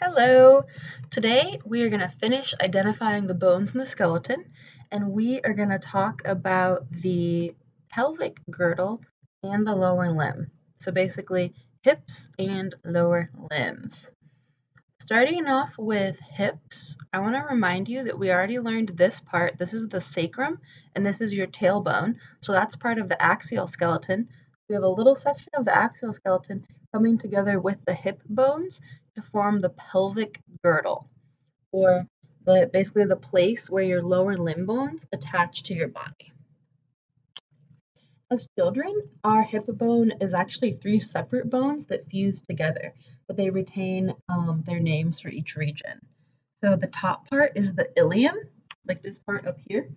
Hello! Today we are going to finish identifying the bones in the skeleton, and we are going to talk about the pelvic girdle and the lower limb. So basically, hips and lower limbs. Starting off with hips, I want to remind you that we already learned this part. This is the sacrum, and this is your tailbone. So that's part of the axial skeleton. We have a little section of the axial skeleton coming together with the hip bones to form the pelvic girdle, or basically the place where your lower limb bones attach to your body. As children, our hip bone is actually three separate bones that fuse together, but they retain their names for each region. So the top part is the ilium, like this part up here.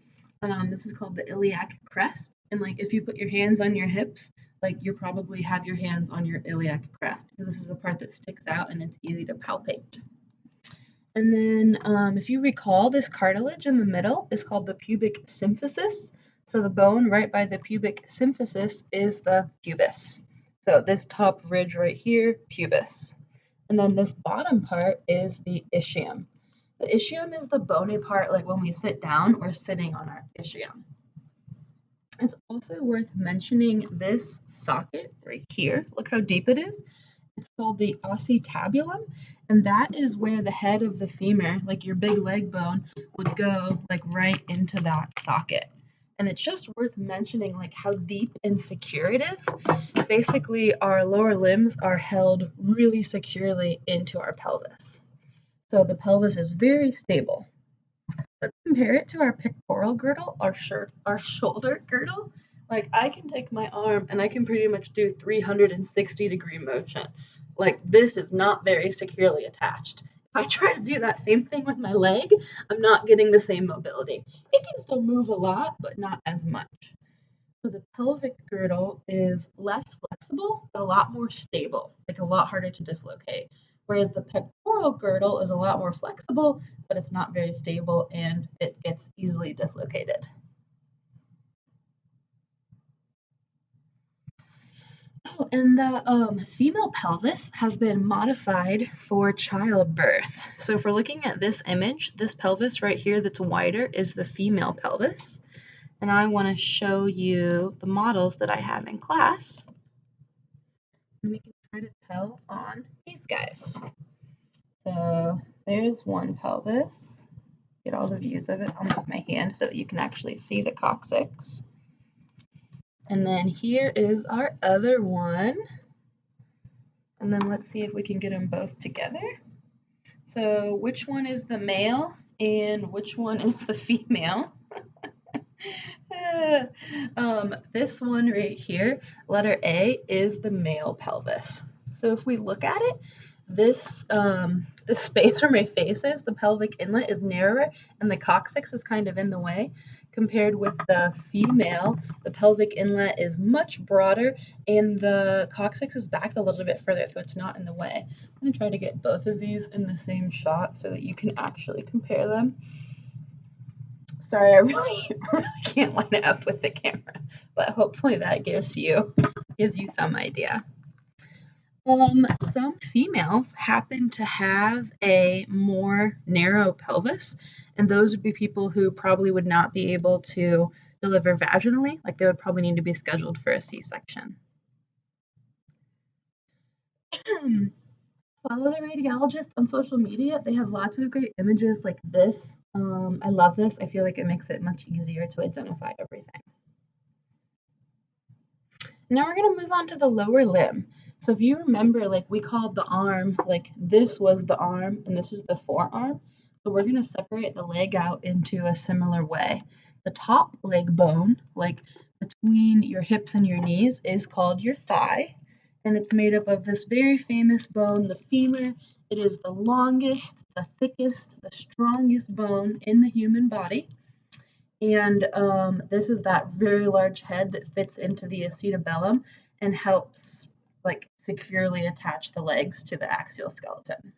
This is called the iliac crest. And like if you put your hands on your hips, like you probably have your hands on your iliac crest because this is the part that sticks out and it's easy to palpate. And then if you recall, this cartilage in the middle is called the pubic symphysis. So the bone right by the pubic symphysis is the pubis. So this top ridge right here, pubis. And then this bottom part is the ischium. The ischium is the bony part, like when we sit down, we're sitting on our ischium. It's also worth mentioning this socket right here. Look how deep it is. It's called the acetabulum, and that is where the head of the femur, like your big leg bone, would go like right into that socket. And it's just worth mentioning like how deep and secure it is. Basically, our lower limbs are held really securely into our pelvis. So the pelvis is very stable. Let's compare it to our pectoral girdle, our shoulder girdle. Like I can take my arm and I can pretty much do 360-degree motion. Like this is not very securely attached. If I try to do that same thing with my leg, I'm not getting the same mobility. It can still move a lot, but not as much. So the pelvic girdle is less flexible, but a lot more stable, like a lot harder to dislocate. Whereas the pectoral girdle is a lot more flexible, but it's not very stable and it gets easily dislocated. Oh, and the female pelvis has been modified for childbirth. So if we're looking at this image, this pelvis right here that's wider is the female pelvis. And I want to show you the models that I have in class. And we can try to tell on these guys. So there's one pelvis. Get all the views of it. I'll move my hand so that you can actually see the coccyx. And then here is our other one. And then let's see if we can get them both together. So which one is the male and which one is the female? This one right here, letter A, is the male pelvis. So if we look at it, this the space where my face is, the pelvic inlet is narrower and the coccyx is kind of in the way. Compared with the female, the pelvic inlet is much broader and the coccyx is back a little bit further, so it's not in the way. I'm going to try to get both of these in the same shot so that you can actually compare them. Sorry, I really can't line it up with the camera, but hopefully that gives you some idea. Some females happen to have a more narrow pelvis, and those would be people who probably would not be able to deliver vaginally, like they would probably need to be scheduled for a C-section. Follow the radiologist on social media. They have lots of great images like this. I love this. I feel like it makes it much easier to identify everything. Now we're going to move on to the lower limb. So if you remember, like we called the arm, like this was the arm and this is the forearm. So we're going to separate the leg out into a similar way. The top leg bone, like between your hips and your knees, is called your thigh. And it's made up of this very famous bone, the femur. It is the longest, the thickest, the strongest bone in the human body. And this is that very large head that fits into the acetabellum and helps like securely attach the legs to the axial skeleton.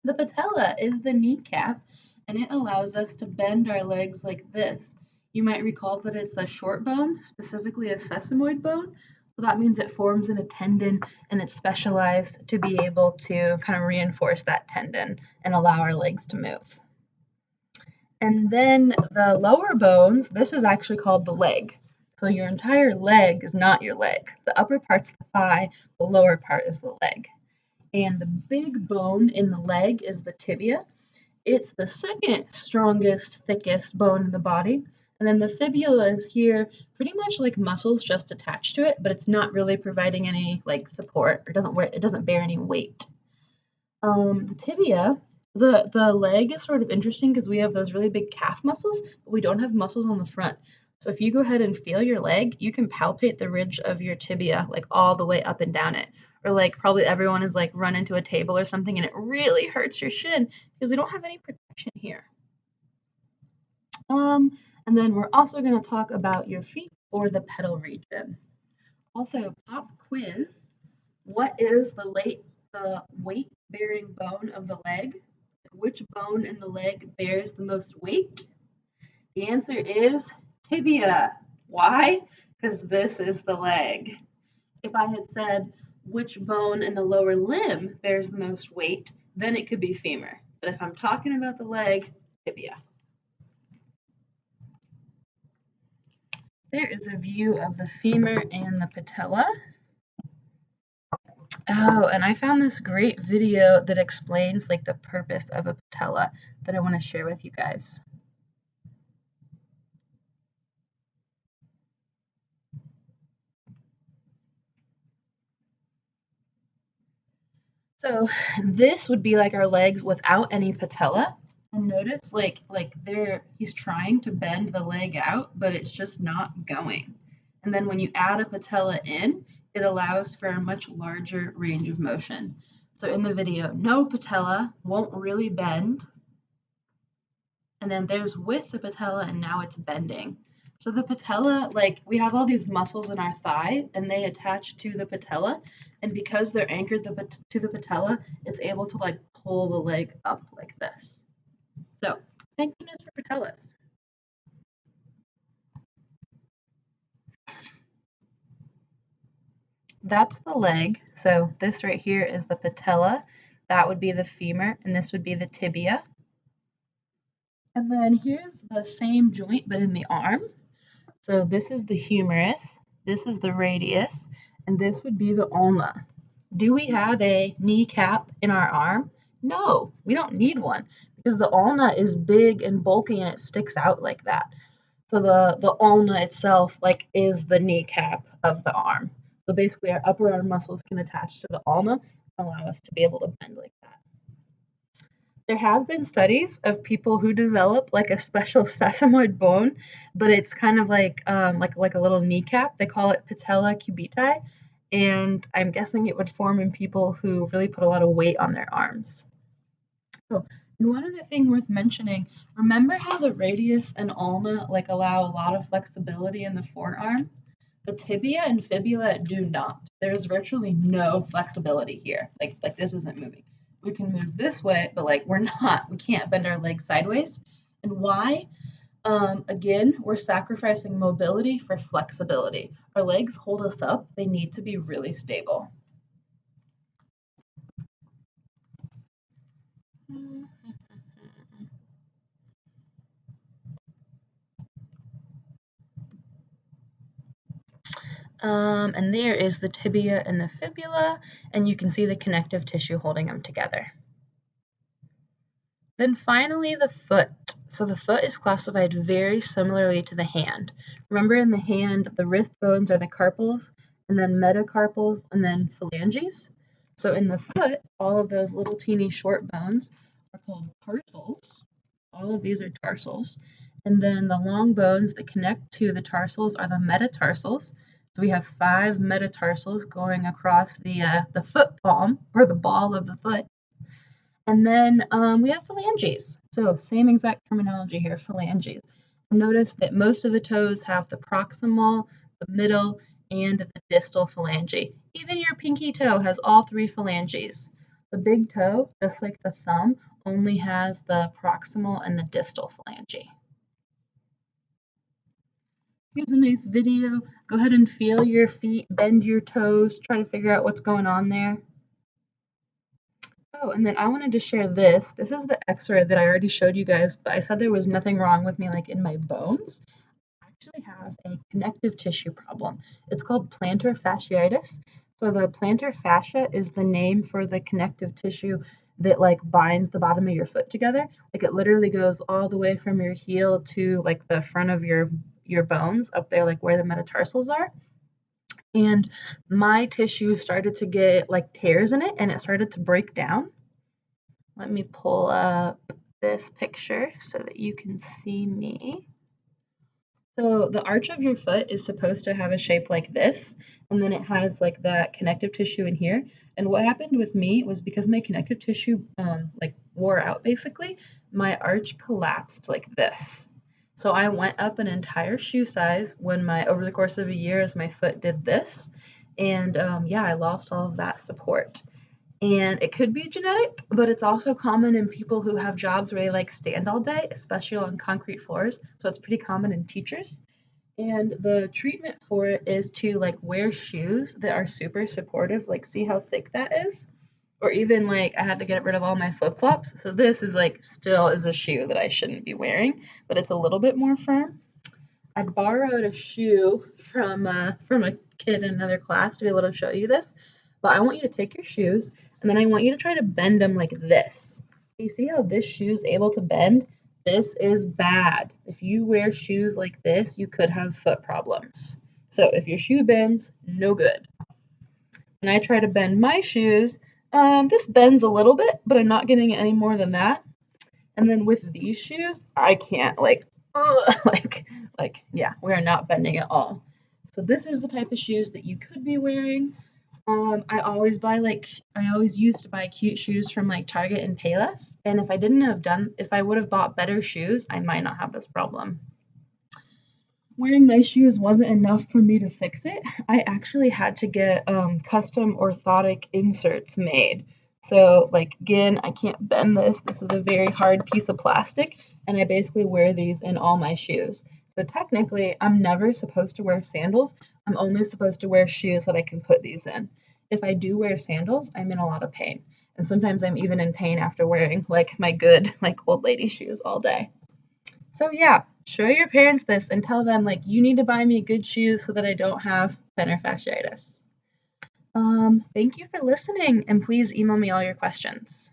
The patella is the kneecap, and it allows us to bend our legs like this. You might recall that it's a short bone, specifically a sesamoid bone. So that means it forms in a tendon and it's specialized to be able to kind of reinforce that tendon and allow our legs to move. And then the lower bones, this is actually called the leg. So your entire leg is not your leg. The upper part's the thigh, the lower part is the leg. And the big bone in the leg is the tibia. It's the second strongest, thickest bone in the body. And then the fibula is here, pretty much like muscles just attached to it, but it's not really providing any like support. It doesn't bear any weight. The tibia, the leg is sort of interesting because we have those really big calf muscles, but we don't have muscles on the front. So if you go ahead and feel your leg, you can palpate the ridge of your tibia like all the way up and down it. Or like probably everyone has like run into a table or something and it really hurts your shin because we don't have any protection here. And then we're also going to talk about your feet or the pedal region. Also, pop quiz. What is the weight-bearing bone of the leg? Which bone in the leg bears the most weight? The answer is tibia. Why? Because this is the leg. If I had said which bone in the lower limb bears the most weight, then it could be femur. But if I'm talking about the leg, tibia. There is a view of the femur and the patella. Oh, and I found this great video that explains like the purpose of a patella that I want to share with you guys. So this would be like our legs without any patella. And notice like he's trying to bend the leg out, but it's just not going. And then when you add a patella in, it allows for a much larger range of motion. So in the video, no patella, won't really bend. And then there's with the patella and now it's bending. So the patella, like we have all these muscles in our thigh and they attach to the patella. And because they're anchored to the patella, it's able to like pull the leg up like this. So thank goodness for patellas. That's the leg. So this right here is the patella. That would be the femur and this would be the tibia. And then here's the same joint but in the arm. So this is the humerus, this is the radius, and this would be the ulna. Do we have a kneecap in our arm? No, we don't need one because the ulna is big and bulky and it sticks out like that. So the ulna itself like is the kneecap of the arm. So basically our upper arm muscles can attach to the ulna and allow us to be able to bend like that. There have been studies of people who develop like a special sesamoid bone, but it's kind of like a little kneecap. They call it patella cubitus, and I'm guessing it would form in people who really put a lot of weight on their arms. Oh, and one other thing worth mentioning, remember how the radius and ulna like allow a lot of flexibility in the forearm? The tibia and fibula do not. There's virtually no flexibility here. Like this isn't moving. We can move this way, but like we can't bend our legs sideways. And why? Again, we're sacrificing mobility for flexibility. Our legs hold us up. They need to be really stable. And there is the tibia and the fibula, and you can see the connective tissue holding them together. Then finally, the foot. So the foot is classified very similarly to the hand. Remember in the hand, the wrist bones are the carpals, and then metacarpals, and then phalanges. So in the foot, all of those little teeny short bones are called tarsals. All of these are tarsals. And then the long bones that connect to the tarsals are the metatarsals. So we have 5 metatarsals going across the foot palm, or the ball of the foot. And then we have phalanges. So same exact terminology here, phalanges. Notice that most of the toes have the proximal, the middle, and the distal phalange. Even your pinky toe has all 3 phalanges. The big toe, just like the thumb, only has the proximal and the distal phalange. Here's a nice video. Go ahead and feel your feet, bend your toes, try to figure out what's going on there. Oh, and then I wanted to share this. This is the x-ray that I already showed you guys, but I said there was nothing wrong with me like in my bones. I actually have a connective tissue problem. It's called plantar fasciitis. So the plantar fascia is the name for the connective tissue that like binds the bottom of your foot together. Like it literally goes all the way from your heel to like the front of your bones up there, like where the metatarsals are. And my tissue started to get like tears in it and it started to break down. Let me pull up this picture so that you can see me. So the arch of your foot is supposed to have a shape like this, and then it has like that connective tissue in here. And what happened with me was because my connective tissue like wore out basically, my arch collapsed like this. So I went up an entire shoe size when my over the course of a year as my foot did this, and yeah, I lost all of that support. And it could be genetic, but it's also common in people who have jobs where they like stand all day, especially on concrete floors. So it's pretty common in teachers. And the treatment for it is to like wear shoes that are super supportive, like see how thick that is? Or even like I had to get rid of all my flip-flops. So this is like still is a shoe that I shouldn't be wearing, but it's a little bit more firm. I borrowed a shoe from a kid in another class to be able to show you this. But I want you to take your shoes and then I want you to try to bend them like this. You see how this shoe is able to bend? This is bad. If you wear shoes like this, you could have foot problems. So if your shoe bends, no good. When I try to bend my shoes, this bends a little bit, but I'm not getting any more than that. And then with these shoes, I can't like, ugh, yeah, we are not bending at all. So this is the type of shoes that you could be wearing. I always used to buy cute shoes from like Target and Payless. And if I would have bought better shoes, I might not have this problem. Wearing nice shoes wasn't enough for me to fix it. I actually had to get custom orthotic inserts made. So, like, again, I can't bend this. This is a very hard piece of plastic, and I basically wear these in all my shoes. So, technically, I'm never supposed to wear sandals. I'm only supposed to wear shoes that I can put these in. If I do wear sandals, I'm in a lot of pain. And sometimes I'm even in pain after wearing, like, my good, like, old lady shoes all day. So yeah, show your parents this and tell them like you need to buy me good shoes so that I don't have plantar fasciitis. Thank you for listening and please email me all your questions.